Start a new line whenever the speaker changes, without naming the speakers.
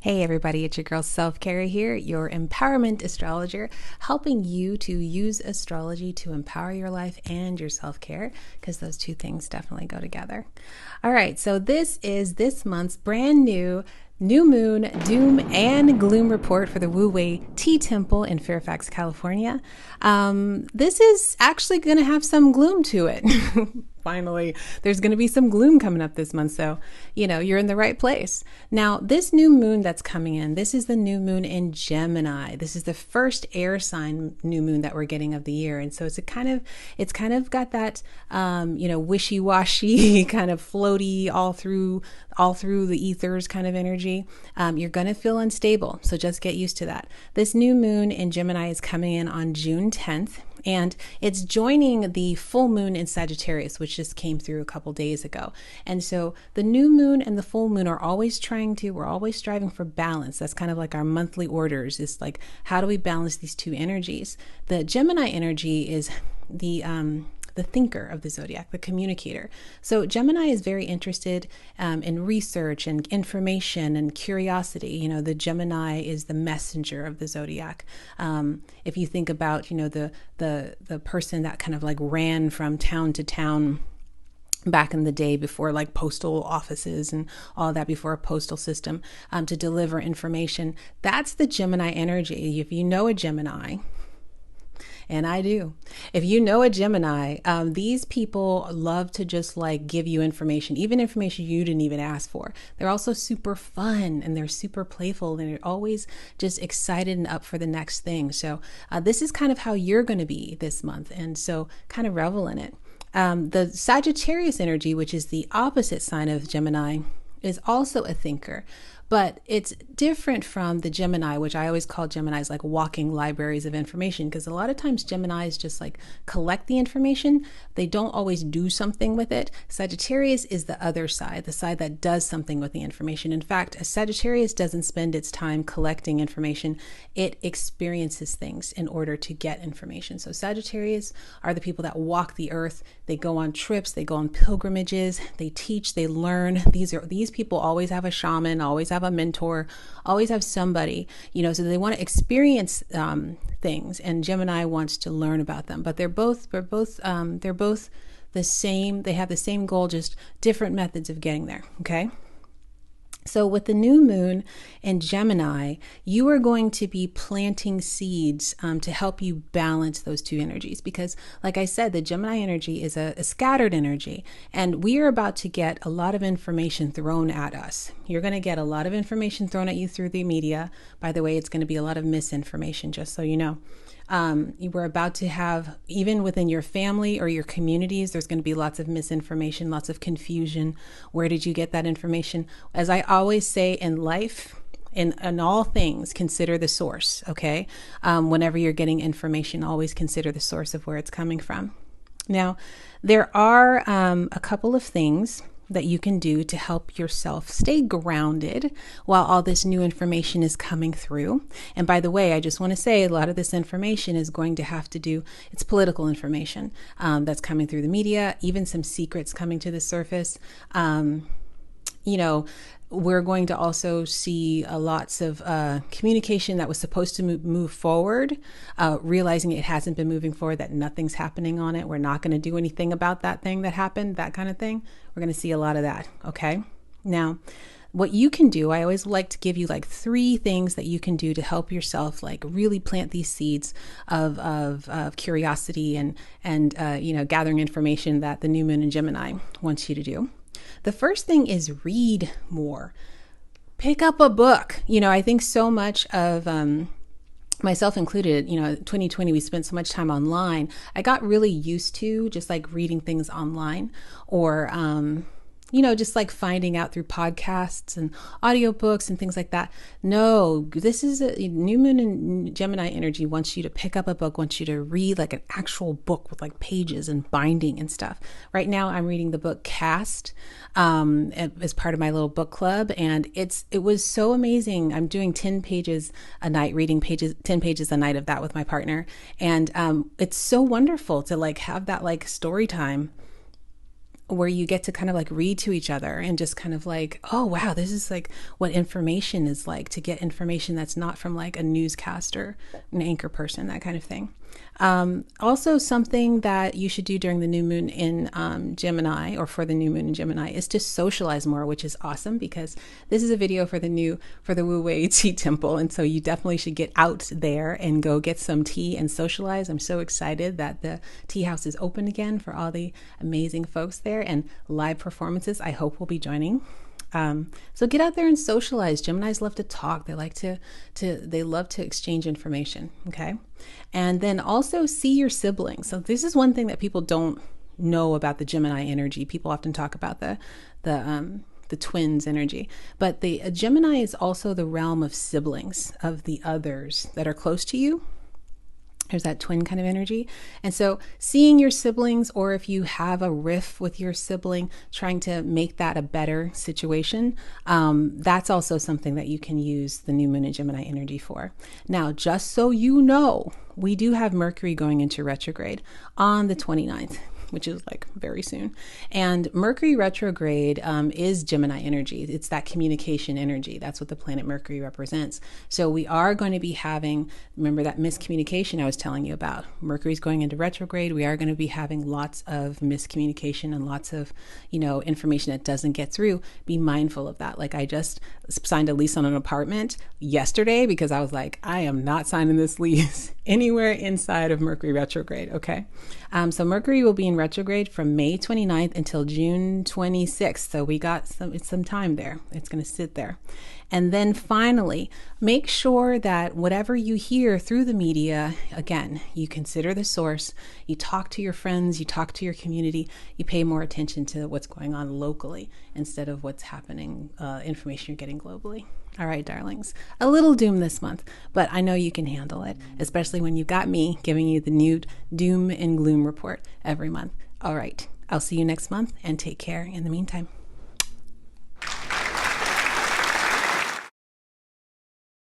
Hey everybody, it's your girl Karrie here, your empowerment astrologer, helping you to use astrology to empower your life and your self-care, because those two things definitely go together. All right, so this is this month's brand new Moon Doom and Gloom Report for the Wu Wei Tea Temple in Fairfax, California. This is actually going to have some gloom to it. Finally, there's going to be some gloom coming up this month. So, you're in the right place. Now, this new moon that's coming in, this is the new moon in Gemini. This is the first air sign new moon that we're getting of the year. And so it's kind of got that, wishy-washy kind of floaty all through the ethers kind of energy. You're going to feel unstable. So just get used to that. This new moon in Gemini is coming in on June 10th. And it's joining the full moon in Sagittarius, which just came through a couple days ago. And so the new moon and the full moon we're always striving for balance. That's kind of like our monthly orders. It's like, how do we balance these two energies? The Gemini energy is the thinker of the zodiac, the communicator. So Gemini is very interested in research and information and curiosity. The Gemini is the messenger of the zodiac. If you think about, the person that kind of like ran from town to town back in the day before like postal offices and all that, before a postal system, to deliver information, that's the Gemini energy. If you know a Gemini, and I do. If you know a Gemini, these people love to just like give you information, even information you didn't even ask for. They're also super fun and they're super playful and they're always just excited and up for the next thing. So this is kind of how you're going to be this month. And so kind of revel in it. The Sagittarius energy, which is the opposite sign of Gemini, is also a thinker. But it's different from the Gemini, which I always call Geminis like walking libraries of information, because a lot of times Geminis just like collect the information. They don't always do something with it. Sagittarius is the other side, the side that does something with the information. In fact, a Sagittarius doesn't spend its time collecting information. It experiences things in order to get information. So Sagittarius are the people that walk the earth. They go on trips, they go on pilgrimages, they teach, they learn. These people always have a shaman, always have a mentor, always have somebody, so they want to experience things, and Gemini wants to learn about them. But they're both the same. They have the same goal, just different methods of getting there. Okay. So with the new moon in Gemini, you are going to be planting seeds to help you balance those two energies. Because like I said, the Gemini energy is a scattered energy, and we are about to get a lot of information thrown at us. You're going to get a lot of information thrown at you through the media. By the way, it's going to be a lot of misinformation, just so you know. We're about to have, even within your family or your communities, there's going to be lots of misinformation, lots of confusion. Where did you get that information? As I always say in life, in all things, consider the source, okay? Whenever you're getting information, always consider the source of where it's coming from. Now, there are a couple of things that you can do to help yourself stay grounded while all this new information is coming through. And by the way, I just want to say a lot of this information is going to have to do, it's political information that's coming through the media, even some secrets coming to the surface. We're going to also see lots of communication that was supposed to move forward, realizing it hasn't been moving forward, that nothing's happening on it. We're not going to do anything about that thing that happened, that kind of thing. We're going to see a lot of that. Okay. Now, what you can do, I always like to give you like 3 things that you can do to help yourself like really plant these seeds of curiosity and gathering information that the new moon in Gemini wants you to do. The first thing is read more. Pick up a book. I think so much of myself included, 2020, we spent so much time online. I got really used to just like reading things online, or just like finding out through podcasts and audiobooks and things like that. No, this is a new moon in Gemini energy wants you to pick up a book, wants you to read like an actual book with like pages and binding and stuff. Right now I'm reading the book Cast as part of my little book club. And it was so amazing. I'm doing 10 pages a night, reading 10 pages a night of that with my partner. And it's so wonderful to like have that like story time where you get to kind of like read to each other and just kind of like, oh, wow, this is like what information is like, to get information that's not from like a newscaster, an anchor person, that kind of thing. Also, something that you should do during the new moon in Gemini, or for the new moon in Gemini, is to socialize more, which is awesome because this is a video for the Wu Wei Tea Temple. And so you definitely should get out there and go get some tea and socialize. I'm so excited that the tea house is open again for all the amazing folks there, and live performances I hope will be joining. So get out there and socialize. Geminis love to talk. They like they love to exchange information. Okay. And then also see your siblings. So this is one thing that people don't know about the Gemini energy. People often talk about the twins energy, but the Gemini is also the realm of siblings, of the others that are close to you. There's that twin kind of energy. And so seeing your siblings, or if you have a riff with your sibling, trying to make that a better situation, that's also something that you can use the new moon in Gemini energy for. Now, just so you know, we do have Mercury going into retrograde on the 29th. Which is like very soon. And Mercury retrograde is Gemini energy. It's that communication energy. That's what the planet Mercury represents. So we are going to be having, remember that miscommunication I was telling you about. Mercury's going into retrograde. We are going to be having lots of miscommunication and lots of, information that doesn't get through. Be mindful of that. Like, I just signed a lease on an apartment yesterday because I was like, I am not signing this lease anywhere inside of Mercury retrograde. Okay. So Mercury will be in retrograde from May 29th until June 26th. So we got some time there. It's going to sit there. And then finally, make sure that whatever you hear through the media, again, you consider the source, you talk to your friends, you talk to your community, you pay more attention to what's going on locally instead of what's happening, information you're getting globally. All right, darlings, a little doom this month, but I know you can handle it, especially when you've got me giving you the new Doom and Gloom Report every month. All right, I'll see you next month, and take care in the meantime.